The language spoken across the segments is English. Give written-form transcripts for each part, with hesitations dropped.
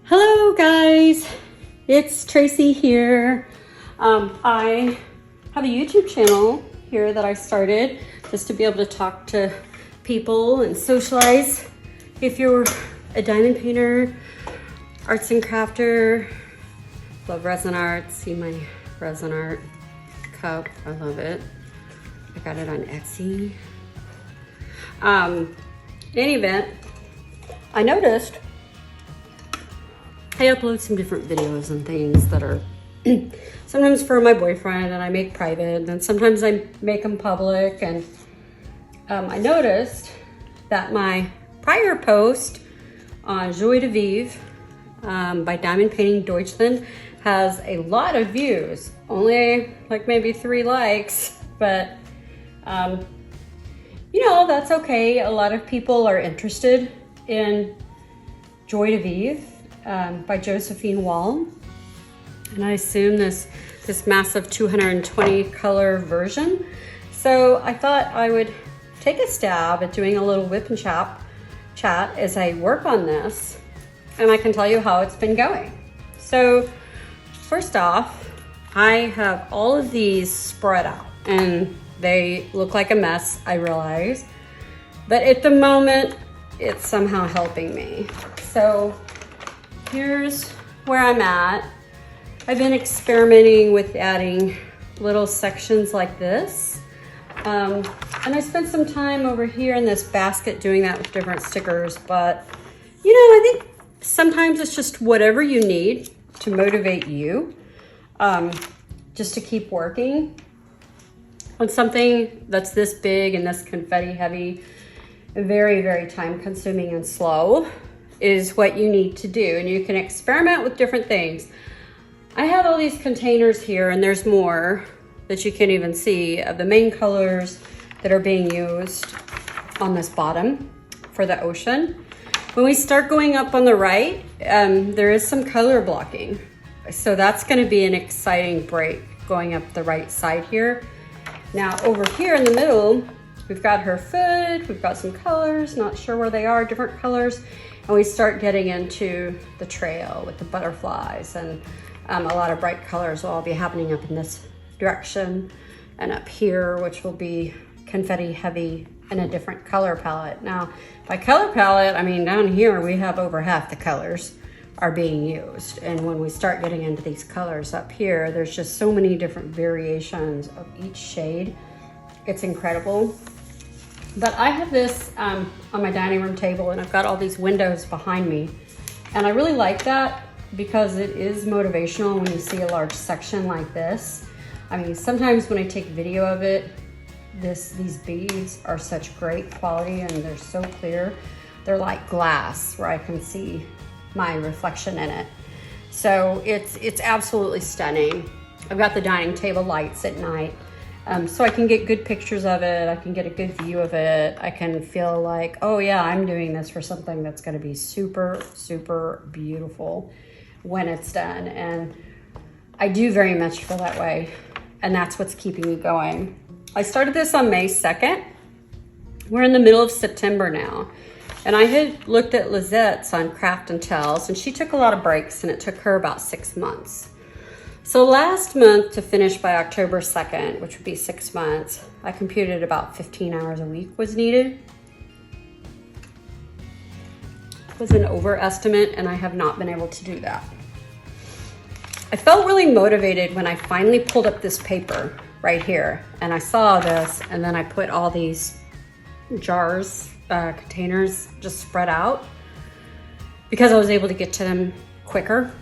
Hello guys, it's Tracy here. I have a YouTube channel here that I started just to be able to talk to people and socialize. If you're a diamond painter, arts and crafter, love resin art, see my resin art cup, I love it. I got it on Etsy. In any event, I noticed I upload some different videos and things that are sometimes for my boyfriend and I make private, and sometimes I make them public. And I noticed that my prior post on Joie de Vivre by Diamond Painting Deutschland has a lot of views, only like maybe 3 likes, but you know, that's okay. A lot of people are interested in Joie de Vivre by Josephine Wall. And I assume this massive 220 color version. So I thought I would take a stab at doing a little whip and chat as I work on this, and I can tell you how it's been going. So first off, I have all of these spread out and they look like a mess, I realize, but at the moment it's somehow helping me. So here's where I'm at. I've been experimenting with adding little sections like this. And I spent some time over here in this basket doing that with different stickers, but you know, I think sometimes it's just whatever you need to motivate you, just to keep working on something that's this big and this confetti heavy, very, very time consuming and slow is what you need to do. And you can experiment with different things. I have all these containers here, and there's more that you can even see of the main colors that are being used on this bottom for the ocean. When we start going up on the right, there is some color blocking. So that's gonna be an exciting break going up the right side here. Now over here in the middle, we've got her foot, we've got some colors, not sure where they are, different colors. And we start getting into the trail with the butterflies, and a lot of bright colors will all be happening up in this direction and up here, which will be confetti heavy and a different color palette. Now, by color palette, I mean down here we have over half the colors are being used. And when we start getting into these colors up here, there's just so many different variations of each shade. It's incredible. But I have this on my dining room table, and I've got all these windows behind me. And I really like that because it is motivational when you see a large section like this. I mean, sometimes when I take video of it, these beads are such great quality and they're so clear. They're like glass where I can see my reflection in it. So it's absolutely stunning. I've got the dining table lights at night. So I can get good pictures of it. I can get a good view of it. I can feel like, oh yeah, I'm doing this for something that's gonna be super, super beautiful when it's done. And I do very much feel that way. And that's what's keeping me going. I started this on May 2nd. We're in the middle of September now. And I had looked at Lizette's on Craft and Tells, and she took a lot of breaks, and it took her about 6 months. So last month, to finish by October 2nd, which would be 6 months, I computed about 15 hours a week was needed. It was an overestimate, and I have not been able to do that. I felt really motivated when I finally pulled up this paper right here, and I saw this, and then I put all these jars, containers just spread out because I was able to get to them quicker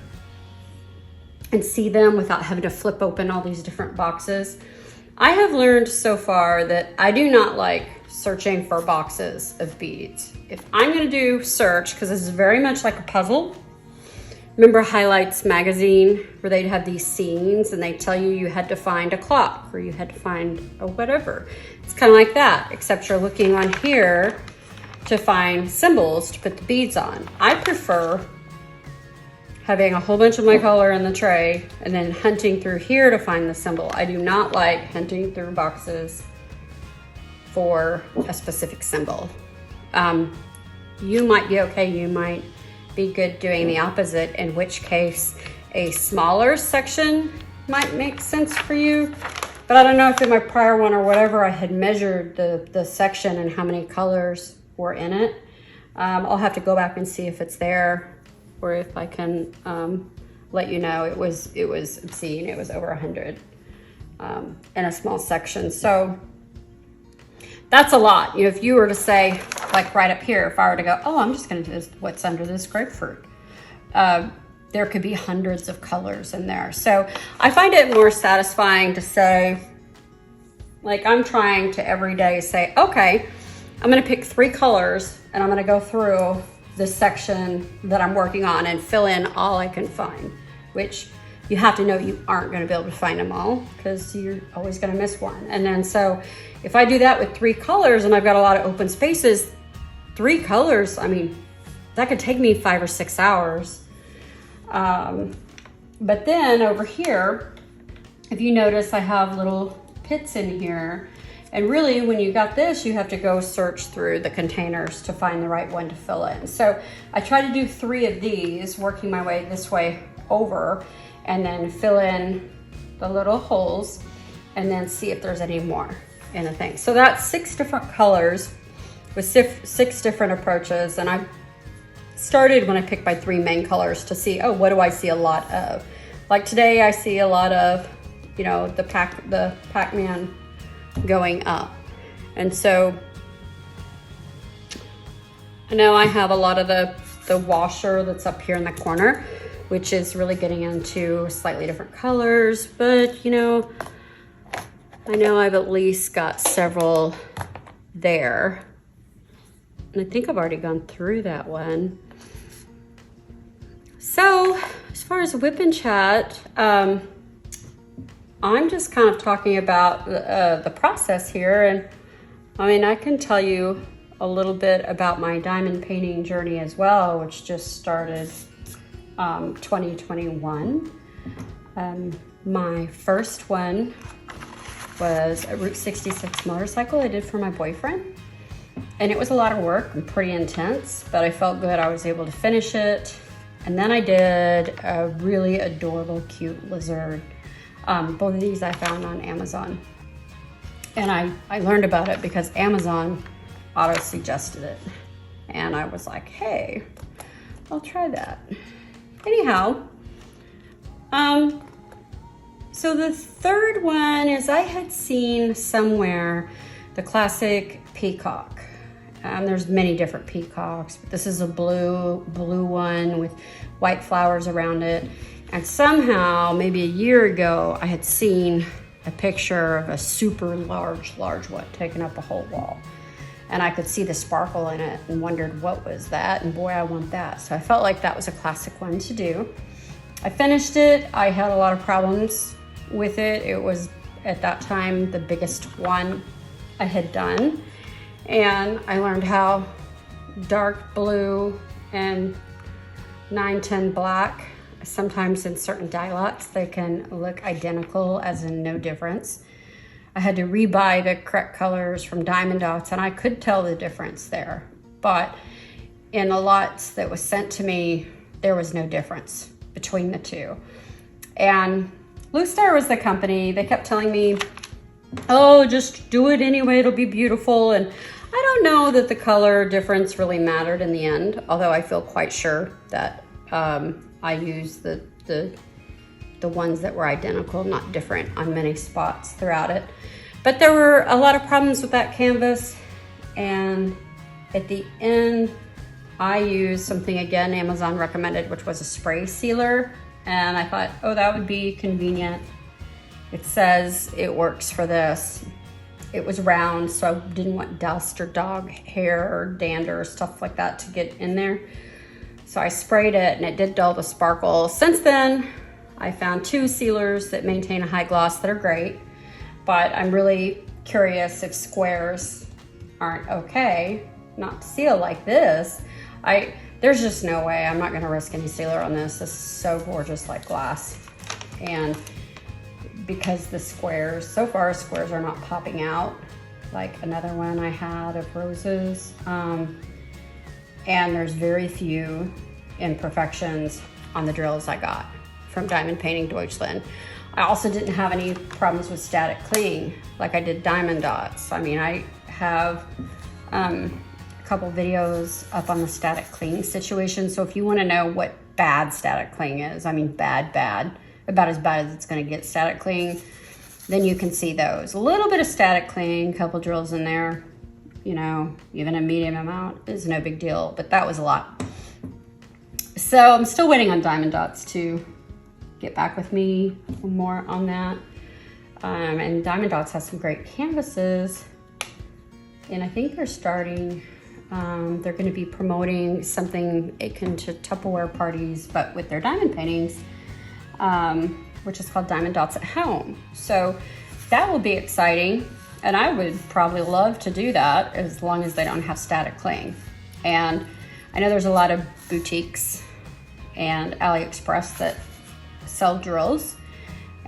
and see them without having to flip open all these different boxes. I have learned so far that I do not like searching for boxes of beads. If I'm gonna do search, because this is very much like a puzzle. Remember Highlights magazine where they'd have these scenes and they tell you you had to find a clock or you had to find a whatever. It's kind of like that, except you're looking on here to find symbols to put the beads on. I prefer having a whole bunch of my color in the tray and then hunting through here to find the symbol. I do not like hunting through boxes for a specific symbol. You might be okay, you might be good doing the opposite, in which case a smaller section might make sense for you. But I don't know if in my prior one or whatever I had measured the section and how many colors were in it. I'll have to go back and see if it's there, or if I can let you know. It was obscene. It was over 100 in a small section. So that's a lot. You know, if you were to say, like right up here, if I were to go, oh, I'm just gonna do what's under this grapefruit, there could be hundreds of colors in there. So I find it more satisfying to say, like, I'm trying to every day say, okay, I'm gonna pick 3 colors and I'm gonna go through this section that I'm working on and fill in all I can find, which you have to know you aren't gonna be able to find them all, because you're always gonna miss one. And then so if I do that with 3 colors and I've got a lot of open spaces, 3 colors, I mean, that could take me 5 or 6 hours. But then over here, if you notice, I have little pits in here. And really, when you got this, you have to go search through the containers to find the right one to fill in. So I try to do 3 of these, working my way this way over, and then fill in the little holes and then see if there's any more in the thing. So that's 6 different colors with 6 different approaches. And I started when I picked my 3 main colors to see, oh, what do I see a lot of? Like today, I see a lot of, you know, the Pac-Man going up. And so I know I have a lot of the washer that's up here in the corner, which is really getting into slightly different colors, but you know, I know I've at least got several there. And I think I've already gone through that one. So as far as whip and chat, I'm just kind of talking about the process here. And I mean, I can tell you a little bit about my diamond painting journey as well, which just started 2021. My first one was a Route 66 motorcycle I did for my boyfriend. And it was a lot of work and pretty intense, but I felt good I was able to finish it. And then I did a really adorable, cute lizard. Both of these I found on Amazon. And I learned about it because Amazon auto-suggested it. And I was like, hey, I'll try that. Anyhow, so the third one is I had seen somewhere the classic peacock. There's many different peacocks, but this is a blue one with white flowers around it. And somehow, maybe a year ago, I had seen a picture of a super large one taking up a whole wall. And I could see the sparkle in it and wondered what was that, and boy, I want that. So I felt like that was a classic one to do. I finished it. I had a lot of problems with it. It was, at that time, the biggest one I had done. And I learned how dark blue and 910 black, sometimes in certain dye lots, they can look identical, as in no difference. I had to rebuy the correct colors from Diamond Dots, and I could tell the difference there. But in the lots that was sent to me, there was no difference between the two. And Blue Star was the company. They kept telling me, oh, just do it anyway, it'll be beautiful. And I don't know that the color difference really mattered in the end, although I feel quite sure that I used the ones that were identical, not different, on many spots throughout it. But there were a lot of problems with that canvas, and at the end I used something, again, Amazon recommended, which was a spray sealer. And I thought, oh, that would be convenient. It says it works for this. It was round, so I didn't want dust or dog hair or dander or stuff like that to get in there. So I sprayed it and it did dull the sparkle. Since then, I found 2 sealers that maintain a high gloss that are great, but I'm really curious if squares aren't okay not to seal like this. There's just no way. I'm not gonna risk any sealer on this. This is so gorgeous, like glass. And because the squares, so far squares are not popping out like another one I had of roses. And there's very few imperfections on the drills I got from Diamond Painting Deutschland. I also didn't have any problems with static cling like I did diamond dots. I mean, I have a couple videos up on the static cling situation. So if you want to know what bad static cling is, I mean bad, about as bad as it's going to get static cling, then you can see those. A little bit of static cling, a couple drills in there, you know, even a medium amount is no big deal, but that was a lot. So I'm still waiting on Diamond Dots to get back with me for more on that. And Diamond Dots has some great canvases, and I think they're starting, they're going to be promoting something akin to Tupperware parties, but with their diamond paintings, which is called Diamond Dots at Home. So that will be exciting, and I would probably love to do that as long as they don't have static cling. And I know there's a lot of boutiques and AliExpress that sell drills,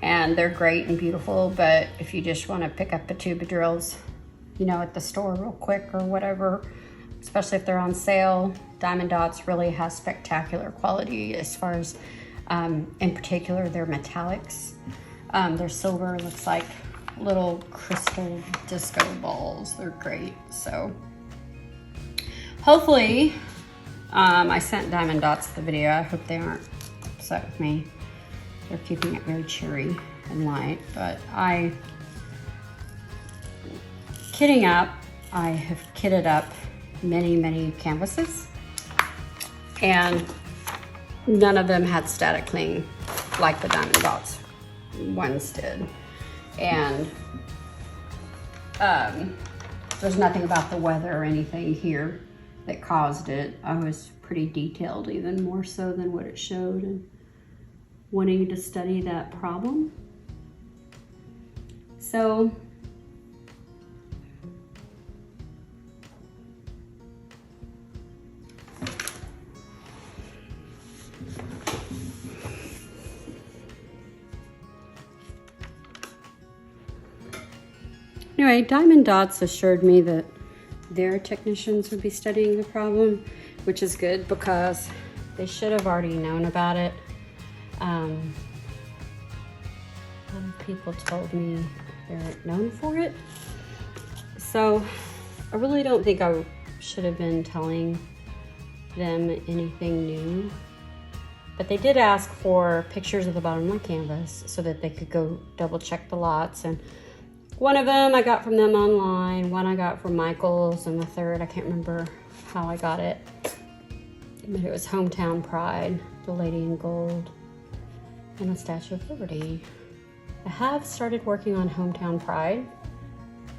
and they're great and beautiful, but if you just want to pick up a tube of drills, you know, at the store real quick or whatever, especially if they're on sale, Diamond Dots really has spectacular quality as far as, in particular, their metallics. Their silver looks like little crystal disco balls. They're great. So hopefully, I sent Diamond Dots the video. I hope they aren't upset with me. They're keeping it very cheery and light, but kidding up, I have kitted up many canvases, and none of them had static cling like the Diamond Dots ones did. And there's nothing about the weather or anything here that caused it. I was pretty detailed, even more so than what it showed, and wanting to study that problem. So anyway, Diamond Dots assured me that their technicians would be studying the problem, which is good because they should have already known about it. Other people told me they're known for it. So I really don't think I should have been telling them anything new. But they did ask for pictures of the bottom of my canvas so that they could go double check the lots. And one of them I got from them online, one I got from Michael's, and the third, I can't remember how I got it. But it was Hometown Pride, the lady in gold, and the Statue of Liberty. I have started working on Hometown Pride,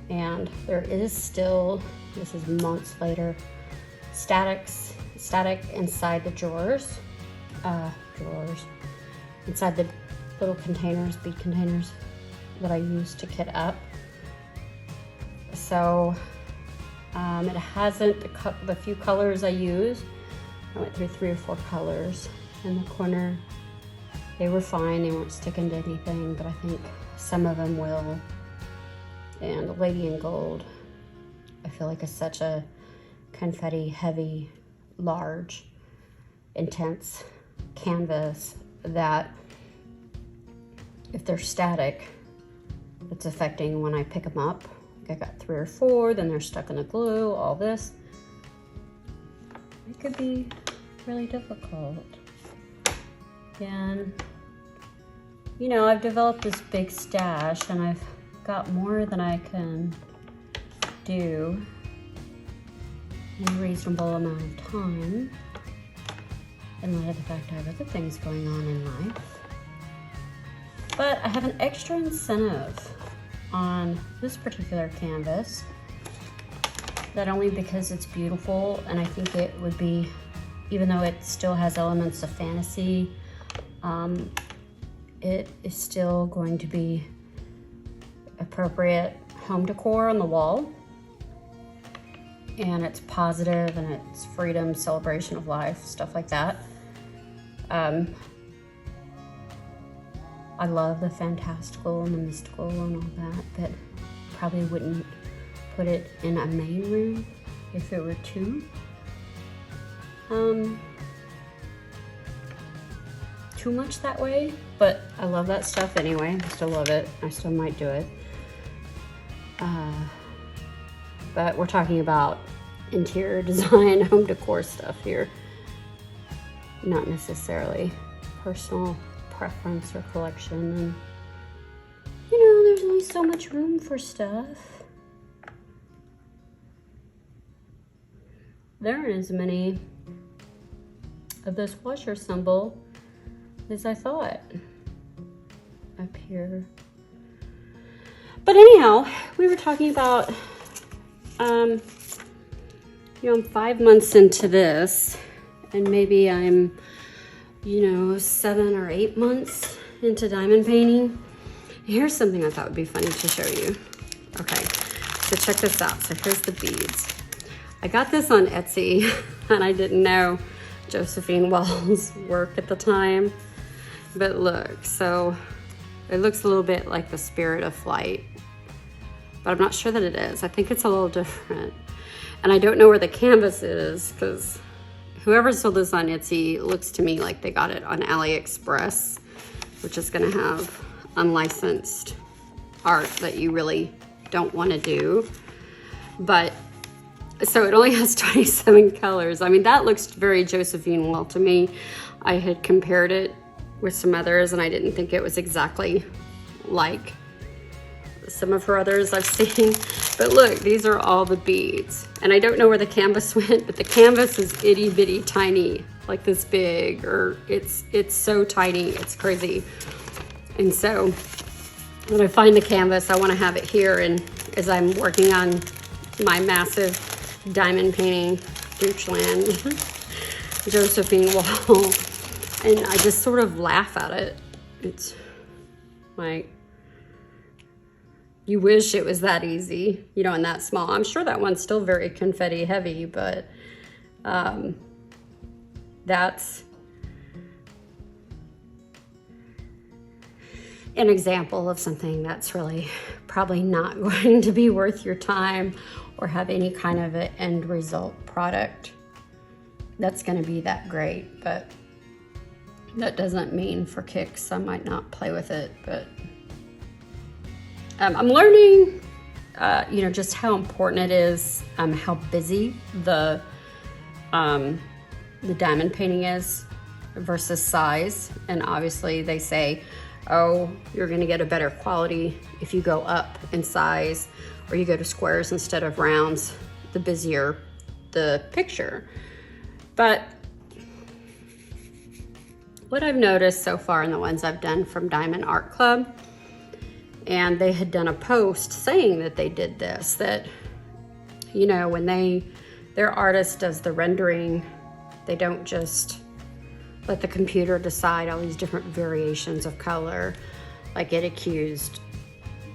and there is still, this is months later, static inside the drawers, inside the little containers, bead containers that I use to kit up. So it hasn't, the few colors I used, I went through 3 or 4 colors in the corner. They were fine, they weren't sticking to anything, but I think some of them will. And the lady in gold, I feel like is such a confetti heavy, large, intense canvas that if they're static, it's affecting when I pick them up. I got 3 or 4, then they're stuck in the glue, all this. It could be really difficult. And, you know, I've developed this big stash, and I've got more than I can do in a reasonable amount of time, in light of the fact I have other things going on in life. But I have an extra incentive on this particular canvas, not only because it's beautiful, and I think it would be, even though it still has elements of fantasy, it is still going to be appropriate home decor on the wall. And it's positive, and it's freedom, celebration of life, stuff like that. I love the fantastical and the mystical and all that, but probably wouldn't put it in a main room if it were too. too much that way, but I love that stuff anyway. I still love it. I still might do it. But we're talking about interior design, home decor stuff here. Not necessarily personal preference or collection. And you know, there's only so much room for stuff. There aren't as many of this washer symbol as I thought up here. But anyhow, we were talking about, you know, I'm 5 months into this, and maybe I'm, you know, 7 or 8 months into diamond painting. Here's something I thought would be funny to show you. Okay, so check this out. So here's the beads. I got this on Etsy, and I didn't know Josephine Wall's work at the time. But look, so it looks a little bit like the Spirit of Flight, but I'm not sure that it is. I think it's a little different. And I don't know where the canvas is, because whoever sold this on Etsy, it looks to me like they got it on AliExpress, which is gonna have unlicensed art that you really don't want to do. But so it only has 27 colors. I mean, that looks very Josephine Wall to me. I had compared it with some others, and I didn't think it was exactly like some of her others I've seen. But look, these are all the beads. And I don't know where the canvas went, but the canvas is itty bitty tiny, like this big, or it's so tiny, it's crazy. And so when I find the canvas, I want to have it here, and as I'm working on my massive Diamond Painting Deutschland Josephine Wall, and I just sort of laugh at it. It's like, you wish it was that easy, you know, and that small. I'm sure that one's still very confetti heavy, but that's an example of something that's really probably not going to be worth your time or have any kind of an end result product that's going to be that great. But that doesn't mean for kicks I might not play with it. But I'm learning, you know, just how important it is, how busy the diamond painting is versus size. And obviously they say, oh, you're gonna get a better quality if you go up in size or you go to squares instead of rounds, the busier the picture. But what I've noticed so far in the ones I've done from Diamond Art Club, and they had done a post saying that they did this, that, you know, when their artist does the rendering, they don't just let the computer decide all these different variations of color like it accused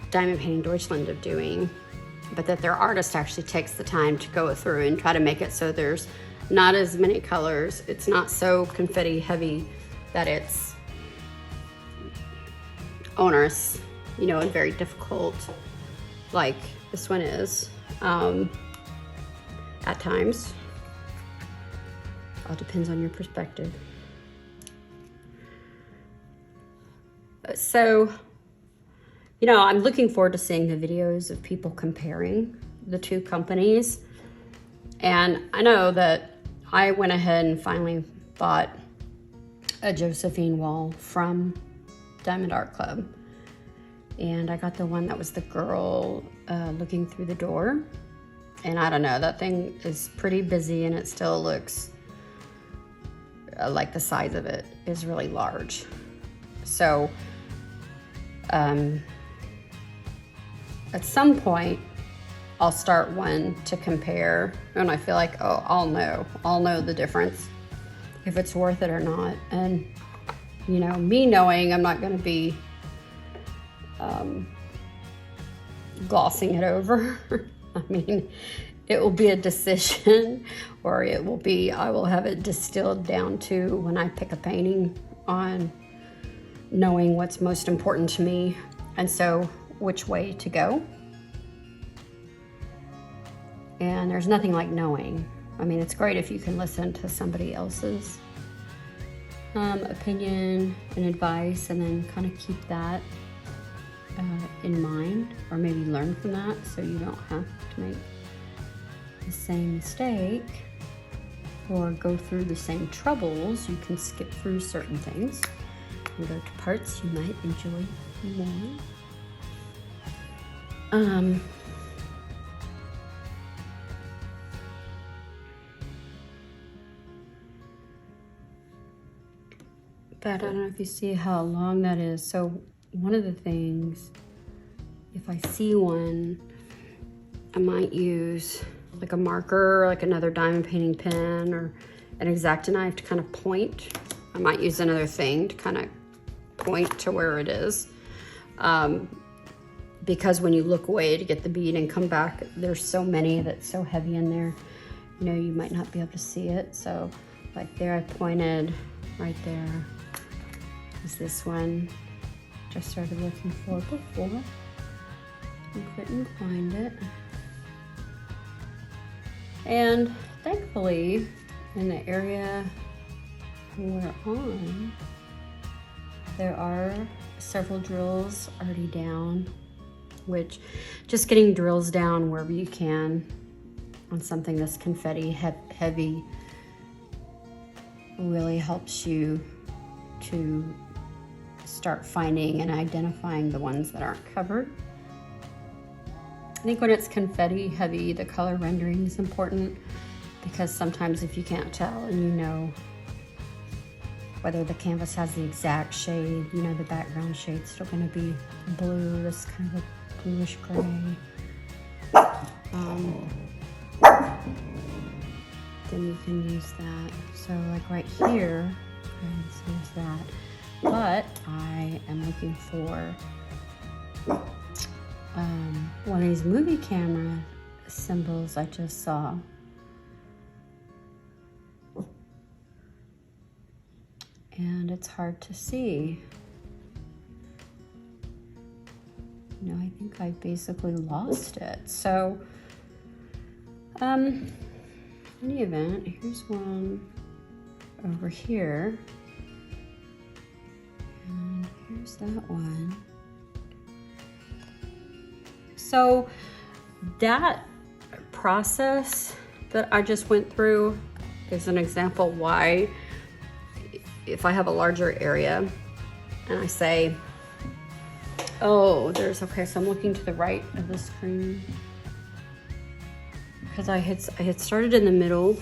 Diamond Painting Deutschland of doing, but that their artist actually takes the time to go through and try to make it so there's not as many colors. It's not so confetti heavy that it's onerous, you know, and very difficult like this one is at times. All depends on your perspective. So, you know, I'm looking forward to seeing the videos of people comparing the two companies. And I know that I went ahead and finally bought a Josephine Wall from Diamond Art Club. And I got the one that was the girl looking through the door. And I don't know, that thing is pretty busy, and it still looks like the size of it is really large. So at some point I'll start one to compare, and I feel like, oh, I'll know the difference, if it's worth it or not. And you know, me knowing I'm not going to be glossing it over. I mean, it will be a decision, or it will be, I will have it distilled down to when I pick a painting on knowing what's most important to me, and so which way to go. And there's nothing like knowing. I mean, it's great if you can listen to somebody else's opinion and advice, and then kind of keep that in mind, or maybe learn from that so you don't have to make the same mistake or go through the same troubles. You can skip through certain things and go to parts you might enjoy more. But I don't know if you see how long that is. So one of the things, if I see one, I might use like a marker, like another diamond painting pen, or an X-Acto knife to kind of point. I might use another thing to kind of point to where it is. Because when you look away to get the bead and come back, there's so many that's so heavy in there, you know, you might not be able to see it. So like there, I pointed right there is this one, which I started looking for before and couldn't find it. And thankfully, in the area we're on, there are several drills already down, which just getting drills down wherever you can on something that's confetti heavy really helps you to start finding and identifying the ones that aren't covered. I think when it's confetti heavy, the color rendering is important, because sometimes if you can't tell and you know whether the canvas has the exact shade, you know the background shade's still going to be blue, this kind of a bluish gray. Then you can use that. So like right here, let's use that. But I am looking for one of these movie camera symbols I just saw. And it's hard to see. You know, I think I basically lost it. So, in any event, here's one over here. And here's that one. So that process that I just went through is an example why, if I have a larger area and I say, oh, okay, so I'm looking to the right of the screen, because I had started in the middle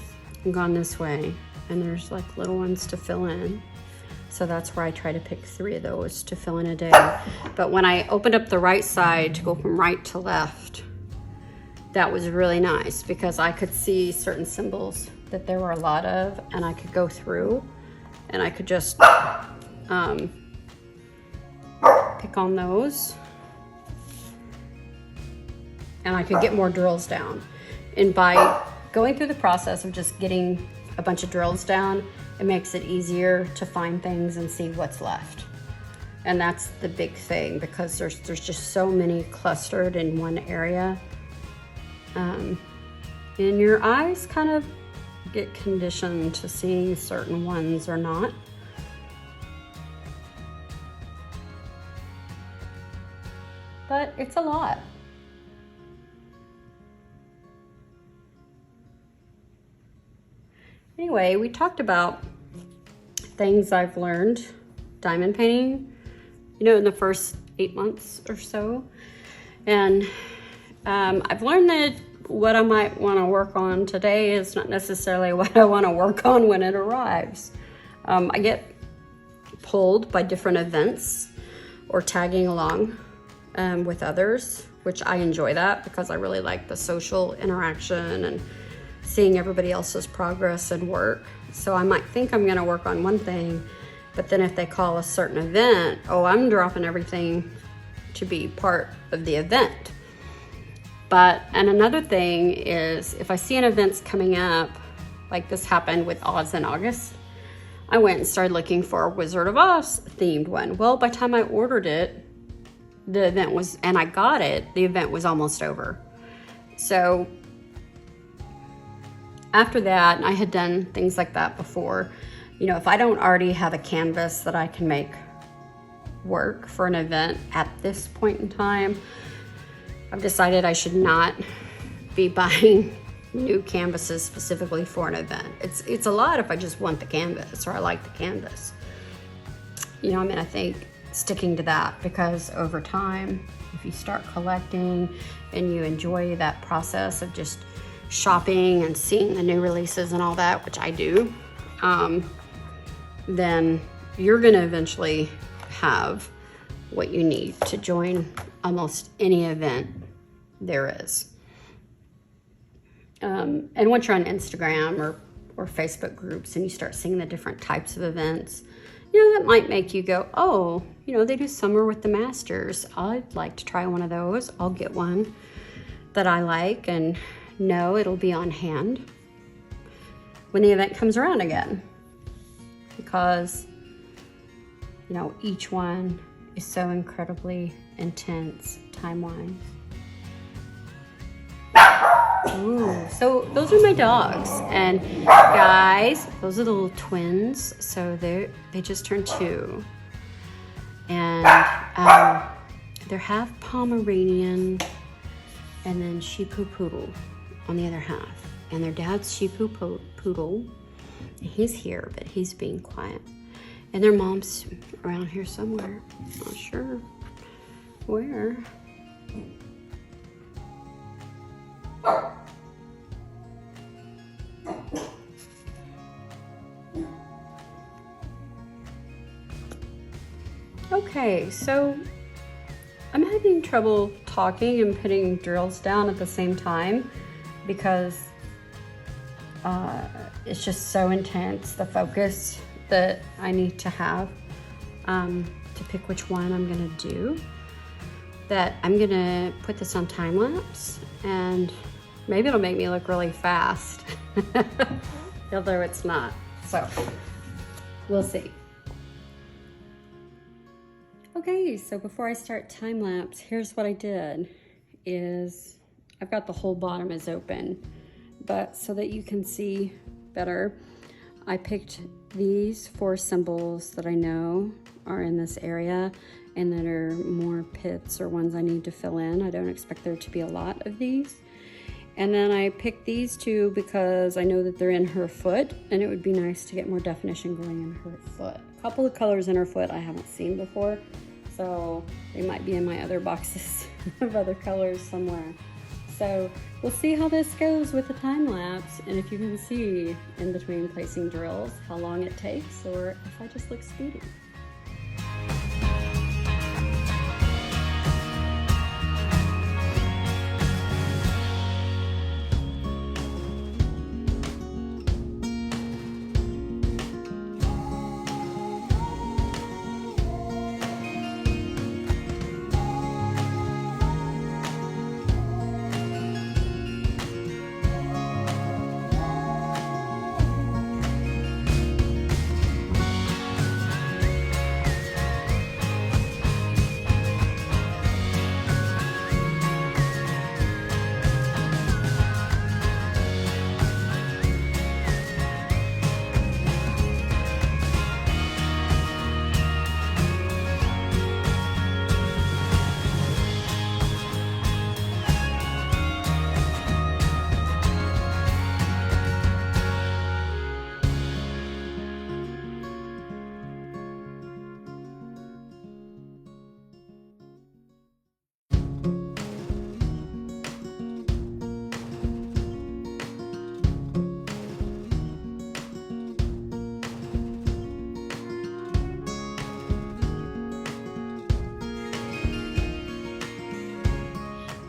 and gone this way, and there's like little ones to fill in. So that's where I try to pick 3 of those to fill in a day. But when I opened up the right side to go from right to left, that was really nice, because I could see certain symbols that there were a lot of, and I could go through and I could just pick on those, and I could get more drills down. And by going through the process of just getting a bunch of drills down, it makes it easier to find things and see what's left. And that's the big thing, because there's just so many clustered in one area. And your eyes kind of get conditioned to seeing certain ones or not. But it's a lot. Anyway, we talked about things I've learned diamond painting, you know, in the first 8 months or so. And I've learned that what I might want to work on today is not necessarily what I want to work on when it arrives. I get pulled by different events or tagging along with others, which I enjoy that, because I really like the social interaction and seeing everybody else's progress and work. So I might think I'm going to work on one thing, but then if they call a certain event, oh, I'm dropping everything to be part of the event. And another thing is, if I see an event's coming up, like this happened with Oz in August, I went and started looking for a Wizard of Oz themed one. Well, by the time I ordered it, the event was, and I got it, the event was almost over. So after that, and I had done things like that before, you know, if I don't already have a canvas that I can make work for an event at this point in time, I've decided I should not be buying new canvases specifically for an event. It's a lot if I just want the canvas or I like the canvas. You know, I mean, I think sticking to that, because over time, if you start collecting and you enjoy that process of just shopping and seeing the new releases and all that, which I do, then you're gonna eventually have what you need to join almost any event there is. And once you're on Instagram or Facebook groups and you start seeing the different types of events, you know, that might make you go, oh, you know, they do summer with the masters. I'd like to try one of those. I'll get one that I like and know it'll be on hand when the event comes around again. Because, you know, each one is so incredibly intense time-wise. Ooh, so those are my dogs, and guys, those are the little twins. So they just turned 2, and they're half Pomeranian and then Shih Tzu Poodle on the other half, and their dad's Shih Tzu Poodle. He's here, but he's being quiet, and their mom's around here somewhere. Not sure where. Okay, so I'm having trouble talking and putting drills down at the same time because it's just so intense, the focus that I need to have to pick which one I'm gonna do, that I'm gonna put this on time lapse, and maybe it'll make me look really fast, although it's not, so we'll see. Okay, so before I start time lapse, here's what I did, is I've got the whole bottom is open, but so that you can see better, I picked these 4 symbols that I know are in this area and that are more pits or ones I need to fill in. I don't expect there to be a lot of these. And then I picked these 2 because I know that they're in her foot, and it would be nice to get more definition going in her foot. A couple of colors in her foot I haven't seen before, so they might be in my other boxes of other colors somewhere. So we'll see how this goes with the time lapse, and if you can see in between placing drills how long it takes, or if I just look speedy.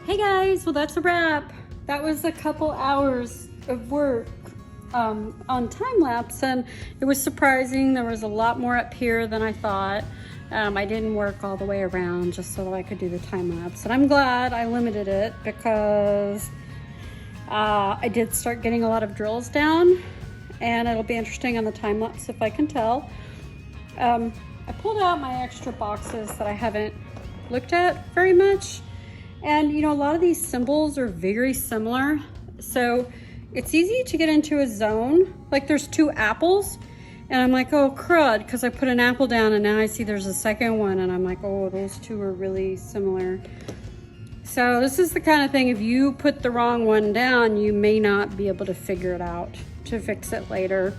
Hey guys, well that's a wrap. That was a couple hours of work on time lapse, and it was surprising. There was a lot more up here than I thought. I didn't work all the way around just so that I could do the time lapse, and I'm glad I limited it because I did start getting a lot of drills down, and it'll be interesting on the time lapse if I can tell. I pulled out my extra boxes that I haven't looked at very much. And you know, a lot of these symbols are very similar. So it's easy to get into a zone. Like there's 2 apples And I'm like, oh crud, because I put an apple down and now I see there's a second one and I'm like, oh, those two are really similar. So this is the kind of thing, if you put the wrong one down, you may not be able to figure it out to fix it later.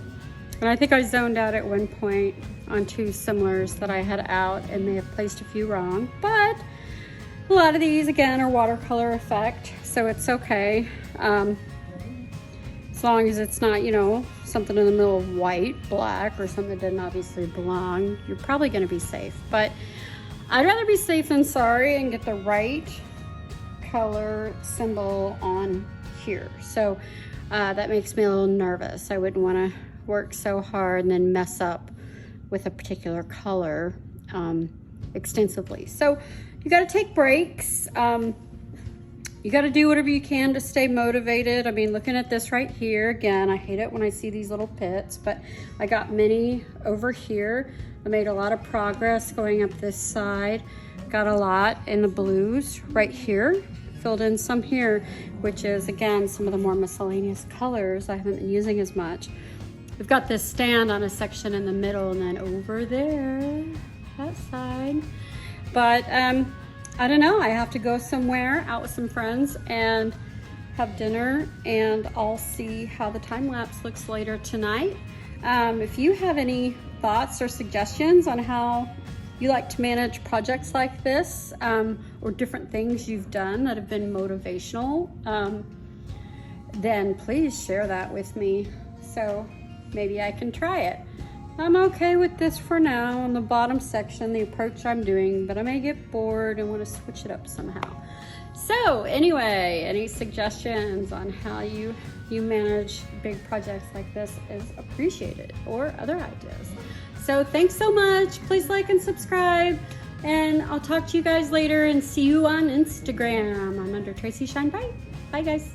And I think I zoned out at one point on two similars that I had out and may have placed a few wrong, but a lot of these again are watercolor effect, so it's okay. As long as it's not, you know, something in the middle of white, black, or something that didn't obviously belong, you're probably gonna be safe. But I'd rather be safe than sorry and get the right color symbol on here. So that makes me a little nervous. I wouldn't wanna work so hard and then mess up with a particular color extensively. So you got to take breaks. You got to do whatever you can to stay motivated. I mean, looking at this right here, again, I hate it when I see these little pits, but I got many over here. I made a lot of progress going up this side. Got a lot in the blues right here. Filled in some here, which is, again, some of the more miscellaneous colors I haven't been using as much. We've got this stand on a section in the middle and then over there, that side. But I don't know, I have to go somewhere out with some friends and have dinner, and I'll see how the time lapse looks later tonight. If you have any thoughts or suggestions on how you like to manage projects like this, or different things you've done that have been motivational, then please share that with me so maybe I can try it. I'm okay with this for now on the bottom section, the approach I'm doing, but I may get bored and want to switch it up somehow. So anyway, any suggestions on how you manage big projects like this is appreciated, or other ideas. So thanks so much. Please like and subscribe, and I'll talk to you guys later and see you on Instagram. I'm under Tracy Shine Bright. Bye guys.